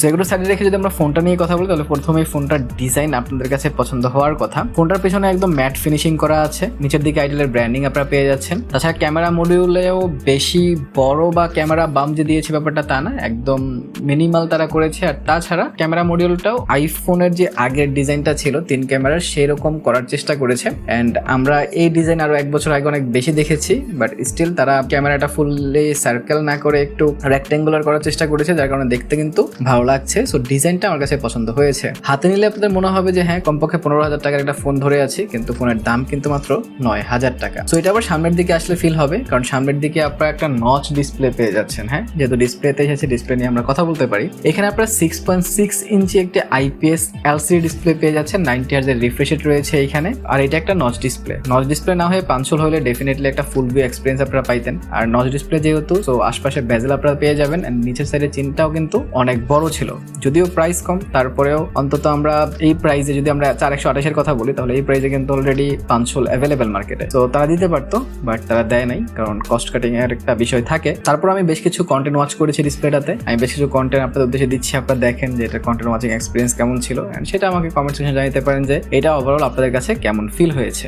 সেগুলো সাইডে রেখে যদি আমরা ফোনটা নিয়ে কথা বলি তাহলে প্রথমে ফোনটার ডিজাইন আপনাদের কাছে পছন্দ হওয়ার কথা। ফোনটার পেছনে একদম ম্যাট ফিনিশিং করা আছে, নিচের দিকে আইটেলের ব্র্যান্ডিং আপনারা পেয়ে যাচ্ছেন। তাছাড়া ক্যামেরা মডিউলেও বেশি বড় বা ক্যামেরা বাম যে দিয়েছে ব্যাপারটা তা না, একদম মিনিমাল তারা করেছে। আর তাছাড়া ক্যামেরা মডিউলটাও আইফোনের যে আগের ডিজাইনটা ছিল 3 ক্যামেরার সেরকম করার চেষ্টা করেছে। অ্যান্ড আমরা এই ডিজাইন আরো 1 বছর আগে অনেক বেশি দেখেছি, বাট স্টিল তারা ক্যামেরাটা ফুললি সার্কেল না করে একটু রেক্টেঙ্গুলার করার চেষ্টা করেছে, যার কারণে দেখতে কিন্তু ভালো লাগছে। সো ডিজাইনটা আমার কাছে পছন্দ হয়েছে। হাতে নিলে আপনাদের মনে হবে যে হ্যাঁ কমপক্ষে 15,000 টাকার একটা ফোন ধরে আছি, কিন্তু ফোনের দাম কিন্তু মাত্র 9,000 টাকা। সো এটা আবার সামনের দিকে আসলে ফিল হবে, কারণ সামনের দিকে আপনারা একটা নচ ডিসপ্লে পেয়ে যাচ্ছেন। হ্যাঁ, যেহেতু ডিসপ্লেতে এসেছে ডিসপ্লে নিয়ে আমরা কথা বলতে পারি। এখানে আপনারা 6.6 ইঞ্চি একটি IPS LCD ডিসপ্লে পেয়ে যাচ্ছেন, 90 হার্জ এর রিফ্রেশ রেট রয়েছে এইখানে। আর এটা একটা নচ ডিসপ্লে। নচ ডিসপ্লে না হয়ে পাঞ্চল হলে ডেফিনেটলি একটা ফুল ভিউ এক্সপিরিয়েন্স আপনারা পাইতেন। আর নচ ডিসপ্লে যেহেতু, সো আশপাশে বেজেল আপনারা পেয়ে যাবেন। এন্ড নিচের সাইডের চিনটাও কিন্তু অনেক বড় ছিল, যদিও প্রাইস কম, তারপরেও অন্তত আমরা এই প্রাইসে যদি আমরা 4128 এর কথা বলি তাহলে এই প্রাইসে কিন্তু অলরেডি পাঞ্চল অ্যাভেলেবেল মার্কেটে। তো তারা দিতে পারতো, বাট তারা দেয় নাই, কারণ কস্ট কাটিং এর একটা বিষয় থাকে। তারপর আমি বেশ কিছু কন্টেন্ট ওয়াচ করেছি ডিসপ্লেটাতে। আমি বেশ কিছু কন্টেন্ট আপনাদের উদ্দেশ্যে দিচ্ছি, আপনারা দেখেন যে এটা কন্টেন্ট ওয়াচিং এক্সপিরিয়েন্স কেমন ছিল। এন্ড সেটা আমাকে কমেন্ট সেকশনে জানাতে পারেন যে এটা ওভারঅল আপনাদের কাছে কেমন ফিল হয়েছে।